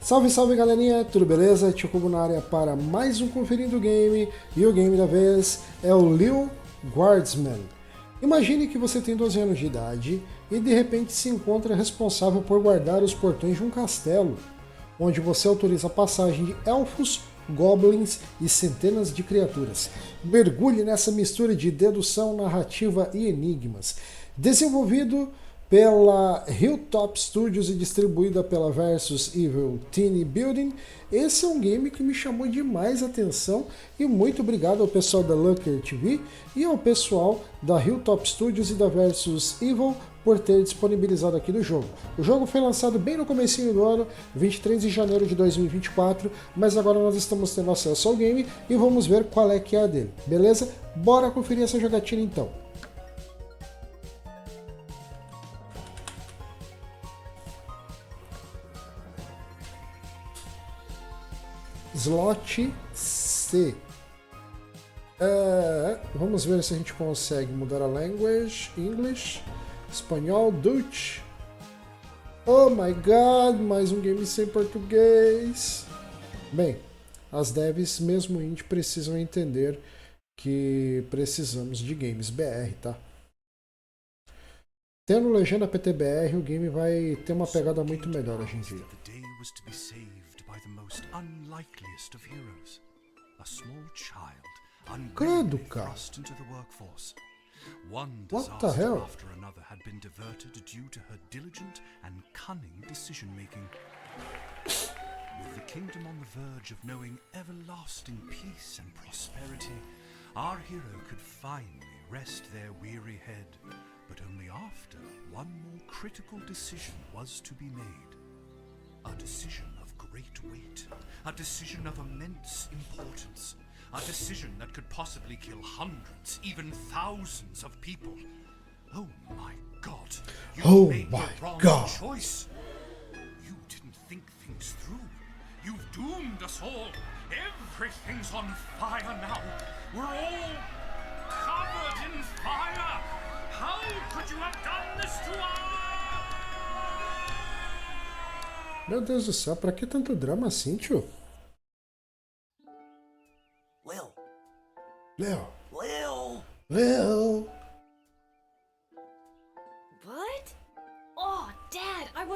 Salve, salve galerinha, tudo beleza? Tio Cubo na área para mais um Conferindo Game, e o game da vez é o Lil Guardsman. Imagine que você tem 12 anos de idade e de repente se encontra responsável por guardar os portões de um castelo, onde você autoriza a passagem de elfos, goblins e centenas de criaturas. Mergulhe nessa mistura de dedução, narrativa e enigmas. Desenvolvido pela Hilltop Studios e distribuída pela Versus Evil Teeny Building, esse é um game que me chamou demais a atenção e muito obrigado ao pessoal da Looker TV e ao pessoal da Hilltop Studios e da Versus Evil por ter disponibilizado aqui do jogo. O jogo foi lançado bem no comecinho do ano, 23 de janeiro de 2024, mas agora nós estamos tendo acesso ao game e vamos ver qual é que é a dele, beleza? Bora conferir essa jogatina então. Slot C. Vamos ver se a gente consegue mudar a language. English, espanhol, Dutch. Oh my god, mais um game sem português. Bem, as devs, mesmo indie, precisam entender que precisamos de games BR, tá? Tendo legenda PTBR, o game vai ter uma pegada muito melhor hoje em dia. Unlikeliest of heroes, a small child Credo, unwillingly cara. thrust into the workforce. One What the disaster hell? after another had been diverted due to her diligent and cunning decision-making. With the kingdom on the verge of knowing everlasting peace and prosperity, our hero could finally rest their weary head, but only after one more critical decision was to be made. A decision of great weight, a decision of immense importance, a decision that could possibly kill hundreds, even thousands of people. Oh my God, you made the wrong choice. You didn't think things through. You've doomed us all. Everything's on fire now. We're all covered in fire. How could you have done this to us? Meu Deus do céu, pra que tanto drama assim, tio? Lil. Lil. Lil. Lil. What? Oh, Dad, I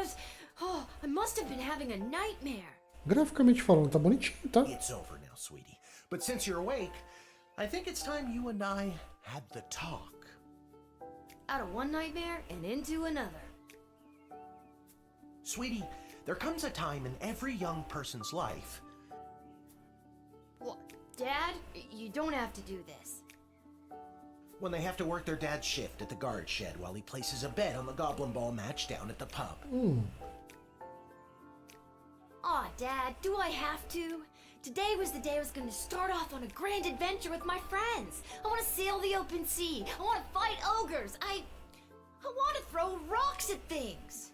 must have been having a nightmare. Graficamente falando, tá bonitinho, tá? It's over now, sweetie. But since you're awake, I think it's time you and I had the talk. Out of one nightmare and into another. Sweetie, there comes a time in every young person's life. What? Dad, you don't have to do this. When they have to work their dad's shift at the guard shed while he places a bet on the goblin ball match down at the pub. Aw, Dad, do I have to? Today was the day I was going to start off on a grand adventure with my friends. I want to sail the open sea. I want to fight ogres. I want to throw rocks at things.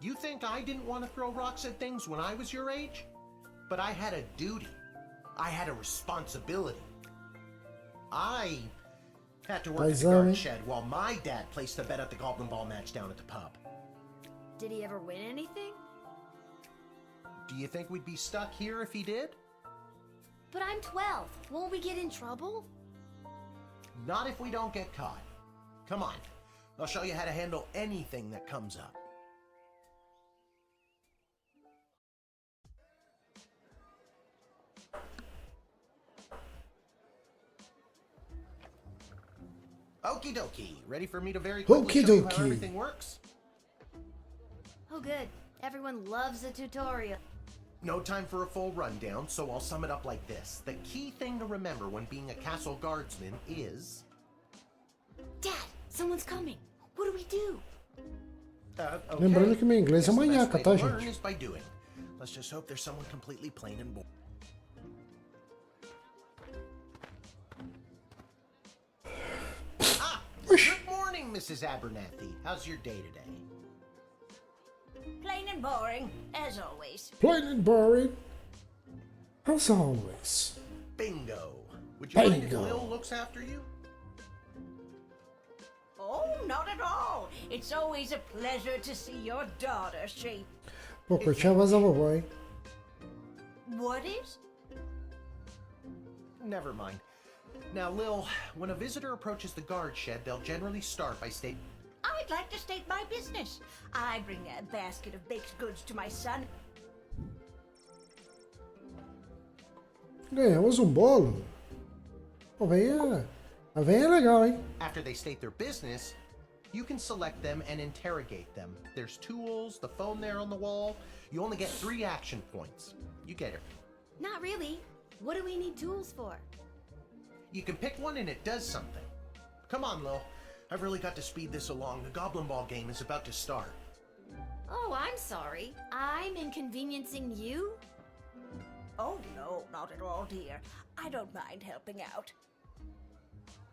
You think I didn't want to throw rocks at things when I was your age? But I had a duty. I had a responsibility. I had to work at the guard shed while my dad placed the bet at the goblin ball match down at the pub. Did he ever win anything? Do you think we'd be stuck here if he did? But I'm 12. Won't we get in trouble? Not if we don't get caught. Come on, I'll show you how to handle anything that comes up. Okie dokie, ready for me to very quickly show you how everything works? Oh good, everyone loves a tutorial. No time for a full rundown, so I'll sum it up like this. The key thing to remember when being a castle guardsman is... Dad, someone's coming. What do we do? Okay. Lembrando que meu inglês é Guess the best manhaca, way tá, to learn gente? is by doing. Let's just hope there's someone completely plain and boring. Good morning, Mrs. Abernathy. How's your day today? Plain and boring, as always. Plain and boring. As always. Bingo. Would you mind if Bingo. Lil looks after you? Oh, not at all. It's always a pleasure to see your daughter shape. Pô, curti a voz da vovó, hein? What is? Never mind. Now, Lil, when a visitor approaches the guard shed, they'll generally start by stating, I'd like to state my business. I bring a basket of baked goods to my son. Ganhamos um bolo. Pô, a véia é legal, hein? after they state their business, you can select them and interrogate them. There's tools, the phone there on the wall. You only get 3 action points. You get it. Not really. What do we need tools for? You can pick one and it does something. Come on, Lil. I've really got to speed this along. The Goblin Ball game is about to start. Oh, I'm sorry. I'm inconveniencing you? Oh, no, not at all, dear. I don't mind helping out.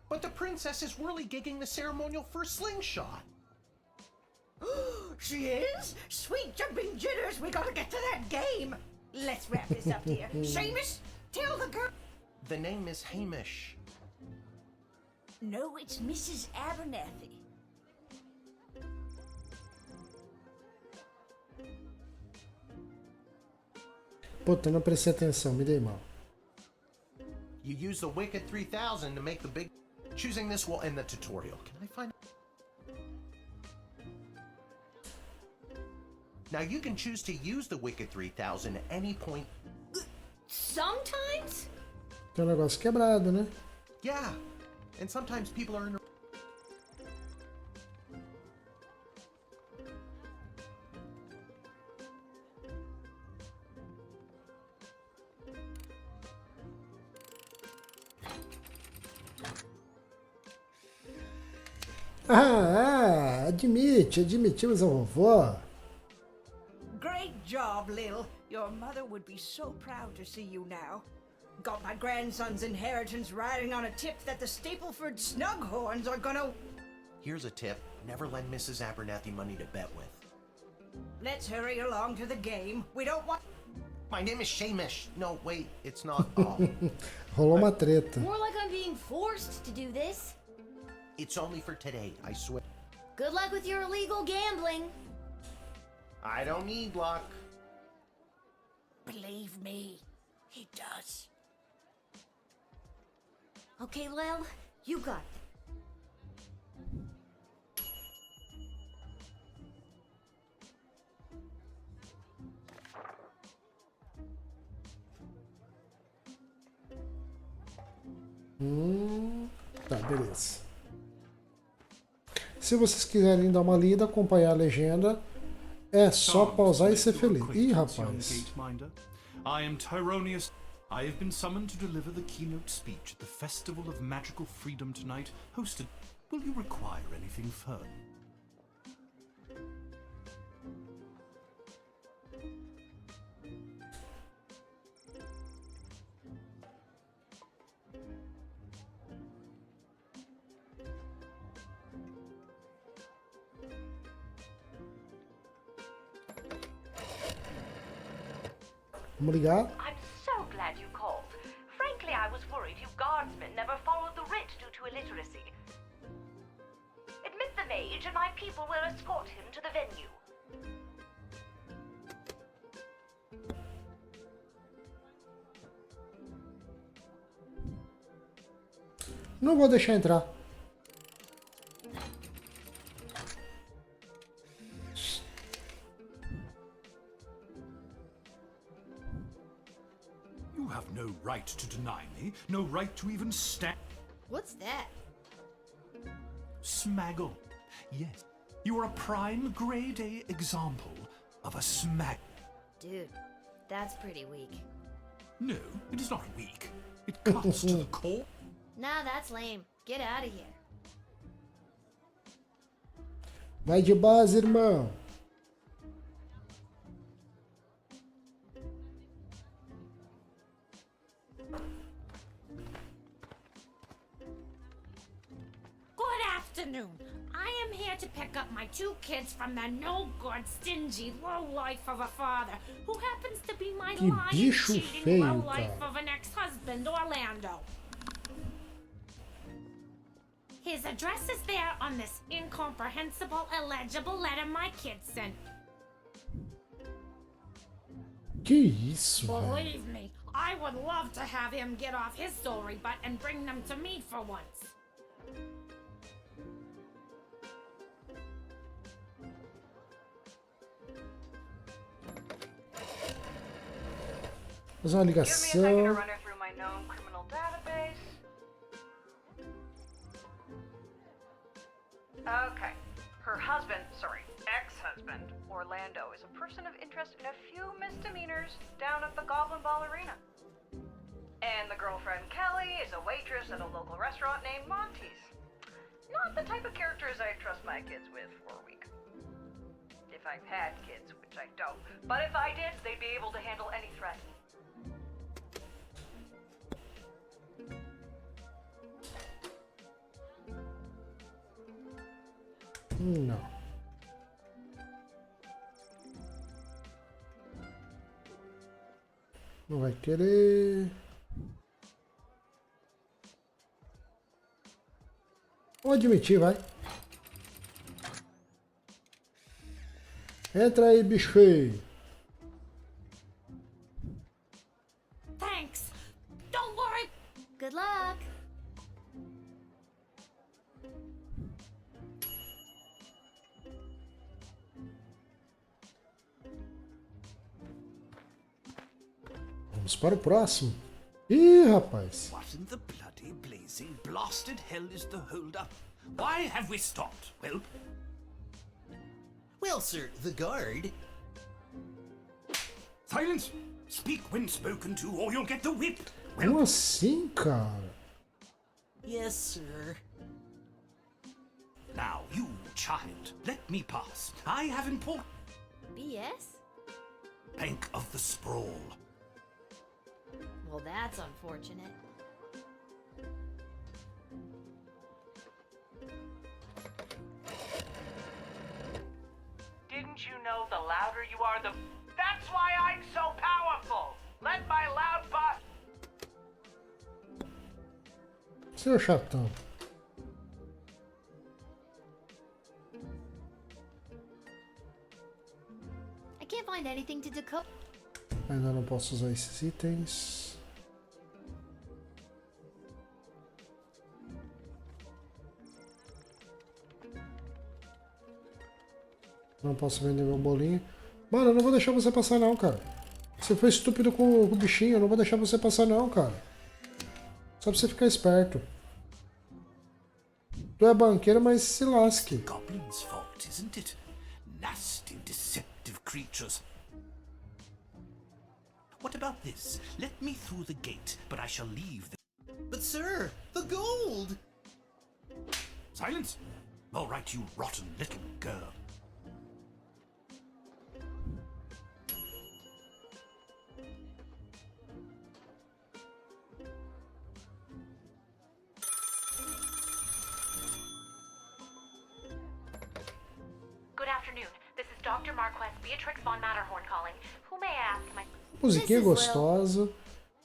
But the princess is really gigging the ceremonial for Slingshot. She is? Sweet jumping jitters, we gotta get to that game. Let's wrap this up, dear. Seamus, tell the girl. The name is Hamish. No, it's Mrs. Abernathy. Puta, não prestei atenção, me dei mal. You use the Wicked 3000 to make the big... Choosing this will end the tutorial. Can I find... Now you can choose to use the Wicked 3000 at any point. Sometimes? Tem um negócio quebrado, né? Yeah, and sometimes people are in a... Admitimos a vovó. Great job, Lil. Your mother would be so proud to see you now. Got my grandson's inheritance riding on a tip that the Stapleford Snughorns are gonna... Here's a tip. Never lend Mrs. Abernathy money to bet with. Let's hurry along to the game. We don't want... My name is Shamish. No, wait, it's not. Oh. Rolou uma treta. More like I'm being forced to do this. It's only for today, I swear. Good luck with your illegal gambling. I don't need luck. Believe me, he does. Okay, Lil, you got it. Tá, beleza. Se vocês quiserem dar uma lida, acompanhar a legenda, é só pausar e ser feliz. Ih, rapaz. I am Tyronius. I have been summoned to deliver the keynote speech at the Festival of Magical Freedom tonight, hosted. Will you require anything further? Vamos ligar. I'm so glad you called. Frankly, I was worried you guardsmen never followed the writ due to illiteracy. Admit the mage and my people will escort him to the venue. Não vou deixar entrar. You have no right to deny me, no right to even stand. What's that? Smaggle. Yes, you are a prime grade A example of a smag. Dude, that's pretty weak. No, it is not weak. It cuts to the core. Nah, that's lame. Get out of here. Vai de base, irmão. Good afternoon. I am here to pick up my 2 kids from the no-good, stingy lowlife of a father who happens to be my Que lying, bicho cheating feio, lowlife cara. of an ex-husband, Orlando. His address is there on this incomprehensible, illegible letter my kids sent. Que isso, velho? Believe me, I would love to have him get off his sorry butt and bring them to me for once. Fazer uma Give me a second to ligação. run her through my known criminal database. Okay. Her husband, sorry, ex-husband, Orlando, is a person of interest in a few misdemeanors down at the Goblin Ball Arena. And the girlfriend, Kelly, is a waitress at a local restaurant named Monty's. Not the type of characters I trust my kids with for a week. If I've had kids, which I don't. But if I did, they'd be able to handle any threat. Não. Não vai querer. Vou admitir, vai. Entra aí, bicho feio. Thanks. Don't worry. Good luck. Vamos para o próximo. Ih, rapaz. What in the bloody blazing blasted hell is the hold-up? Why have we stopped? Well, sir, the guard. Silence! Speak when spoken to, or you'll get the whip. Como assim, cara? Yes, sir. Now, you child, let me pass. I have important BS? bank of the sprawl. Well, that's unfortunate. Didn't you know the louder you are, the... That's why I'm so powerful! Let my loud boss... Seu chatão. I can't find anything to decode. Ainda não posso usar esses itens. Não posso vender meu bolinho. Mano, eu não vou deixar você passar não, cara. Você foi estúpido com o bichinho, eu não vou deixar você passar não, cara. Só pra você ficar esperto. Tu é banqueiro, mas se lasque. Goblin's fault, isn't it? Nasty, deceptive creatures. What about this? Let me through the gate, but I shall leave the... But, sir, the gold! Silence! All right, you rotten little girl. Good afternoon. This is Dr. Marquess Beatrix von Matterhorn calling. Who may I ask my... Musiquinha gostosa.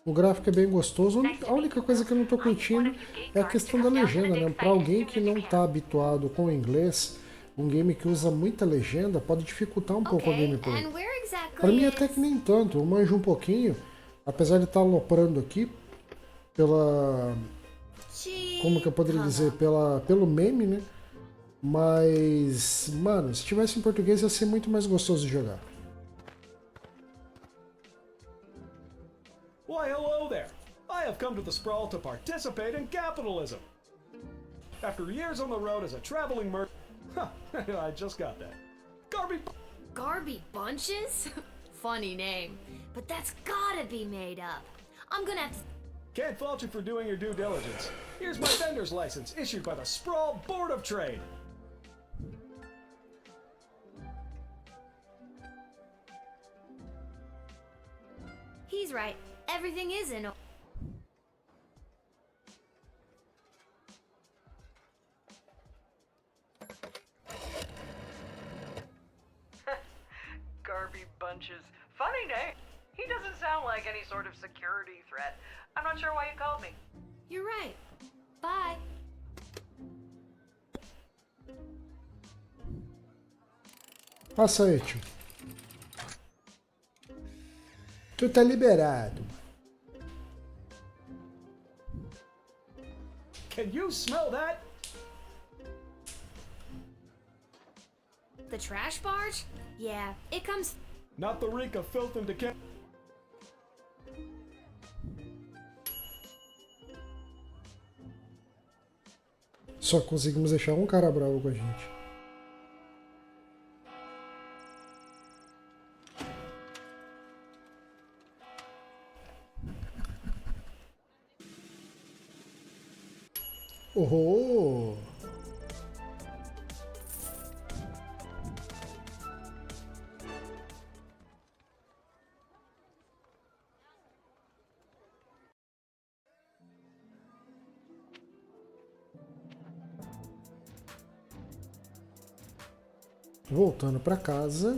O gráfico é bem gostoso. A única coisa que eu não tô curtindo é a questão da legenda, né? Para alguém que não tá habituado com o inglês, um game que usa muita legenda pode dificultar um pouco a gameplay. And where exactly Para mim is... até que nem tanto, eu manjo um pouquinho, apesar de estar aloprando aqui pela... Como que eu poderia dizer? Pelo meme, né? Mas, mano, se tivesse em português ia ser muito mais gostoso de jogar. Why, hello there. I have come to the Sprawl to participate in capitalism. After years on the road as a traveling I just got that. Garby Bunches? Funny name. But that's gotta be made up. I'm gonna have to... Can't fault you for doing your due diligence. Here's my vendor's license issued by the Sprawl Board of Trade. He's right. Everything is in... Garby Bunches. Funny name. He doesn't sound like any sort of security threat. I'm not sure why you called me. You're right. Bye. Passa aí, tio. Tu tá liberado. Can you smell that? The trash barge? Yeah, it comes. Not the reek of filth and decay. Só conseguimos deixar um cara bravo com a gente. Oh! Voltando para casa.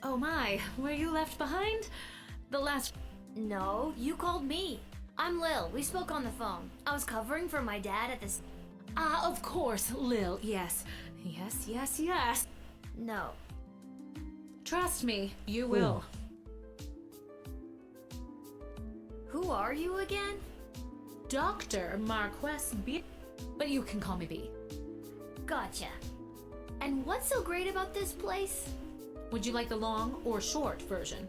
Oh my, were you left behind? The last... No, you called me. I'm Lil. We spoke on the phone. I was covering for my dad at this. Ah, of course, Lil, yes. Yes. No. Trust me, you will. Who are you again? Dr. Marquess B. But you can call me B. Gotcha. And what's so great about this place? Would you like the long or short version?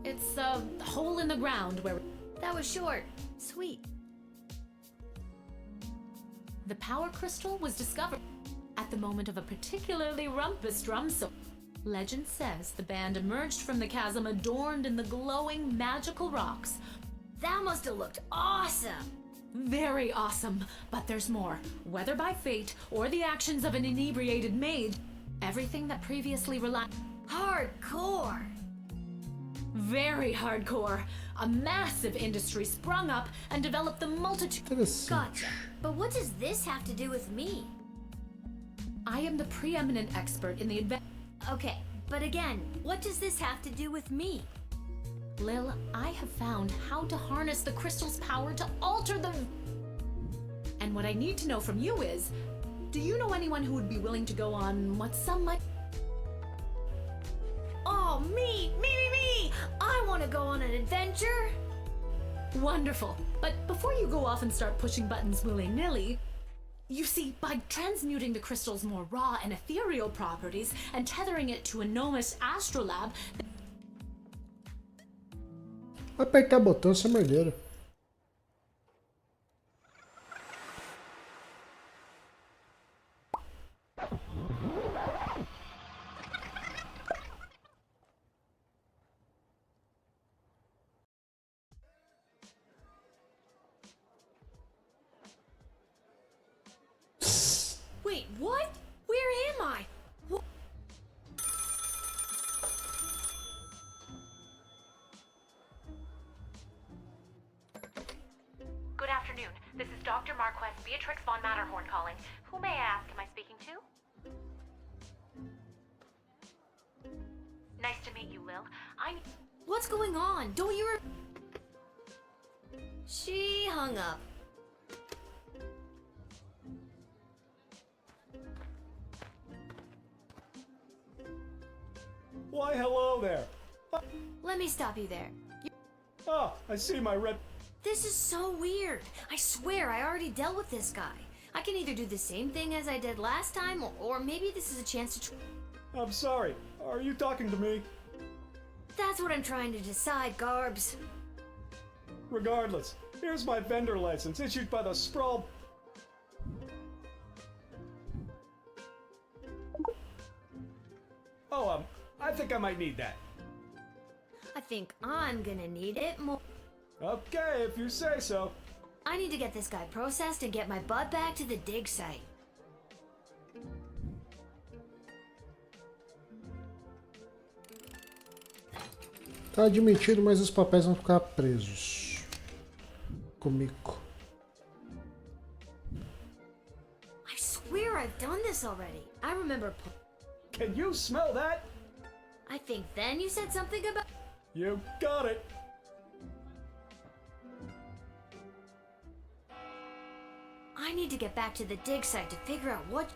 It's a hole in the ground where... That was short. Sweet. The power crystal was discovered at the moment of a particularly rumpus drum solo. Legend says the band emerged from the chasm adorned in the glowing magical rocks. That must have looked awesome. Very awesome, but there's more. Whether by fate or the actions of an inebriated mage, everything that previously relied... Hardcore. Very hardcore. A massive industry sprung up and developed the multitude... Gotcha. But what does this have to do with me? I am the preeminent expert in the Okay, but again, what does this have to do with me? Lil, I have found how to harness the crystal's power to alter the... And what I need to know from you is, do you know anyone who would be willing to go on what some might... Oh, me! I want to go on an adventure! Wonderful. But before you go off and start pushing buttons willy-nilly, you see, by transmuting the crystal's more raw and ethereal properties and tethering it to a gnomish astrolab... Apertar botão, seu merdeiro. Wait, what? Where am I? Good afternoon. This is Dr. Marquess Beatrix von Matterhorn calling. Who may I ask am I speaking to? Nice to meet you, Lil. What's going on? Don't you She hung up. Why, hello there. Let me stop you there. Ah, I see my red... This is so weird. I swear I already dealt with this guy. I can either do the same thing as I did last time, or maybe this is a chance to I'm sorry. Are you talking to me? That's what I'm trying to decide, Garbs. Regardless, here's my vendor license issued by the Sprawl... Oh, I think I might need that. I think I'm gonna need it more. Okay, if you say so. I need to get this guy processed and get my butt back to the dig site. Tá admitido, mas os papéis vão ficar presos. Comigo. I swear I've done this already. I remember. Can you smell that? I think then you said something about. You got it. I need to get back to the dig site to figure out what.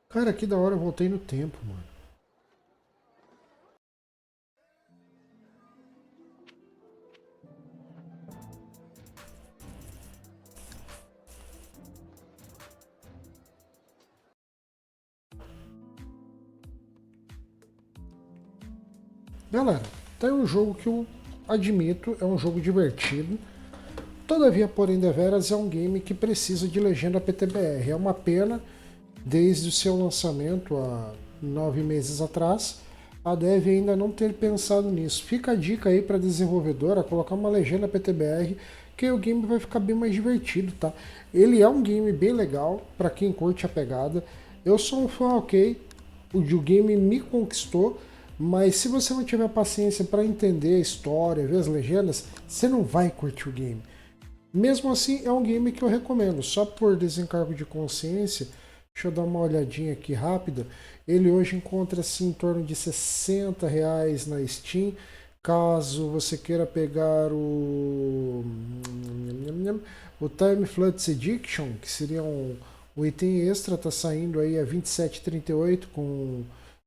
Cara, que da hora eu voltei no tempo, mano. Galera, tá aí um jogo que eu admito, é um jogo divertido. Todavia, porém, deveras, é um game que precisa de legenda PTBR. É uma pena, desde o seu lançamento há 9 meses atrás, a Dev ainda não ter pensado nisso. Fica a dica aí para a desenvolvedora colocar uma legenda PTBR, que aí o game vai ficar bem mais divertido, tá? Ele é um game bem legal para quem curte a pegada. Eu sou um fã, ok, o game me conquistou, mas se você não tiver paciência para entender a história, ver as legendas, você não vai curtir o game. Mesmo assim, é um game que eu recomendo, só por desencargo de consciência. Deixa eu dar uma olhadinha aqui rápida. Ele hoje encontra-se em torno de R$60 na Steam. Caso você queira pegar o Time Floods Edition, que seria o item extra, está saindo aí a R$27,38 com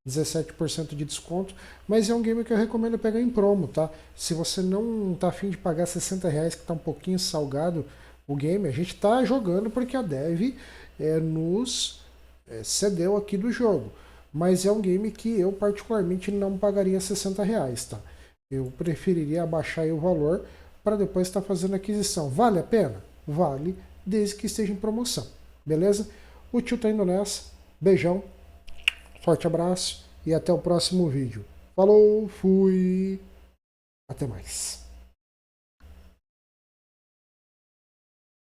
17% de desconto, mas é um game que eu recomendo pegar em promo, tá? Se você não tá afim de pagar R$60, que tá um pouquinho salgado o game, a gente tá jogando porque a Dev nos cedeu aqui do jogo, mas é um game que eu particularmente não pagaria R$60, tá? Eu preferiria abaixar aí o valor para depois estar fazendo aquisição. Vale a pena? Vale, desde que esteja em promoção, beleza? O tio tá indo nessa, beijão. Forte abraço e até o próximo vídeo. Falou, fui, até mais.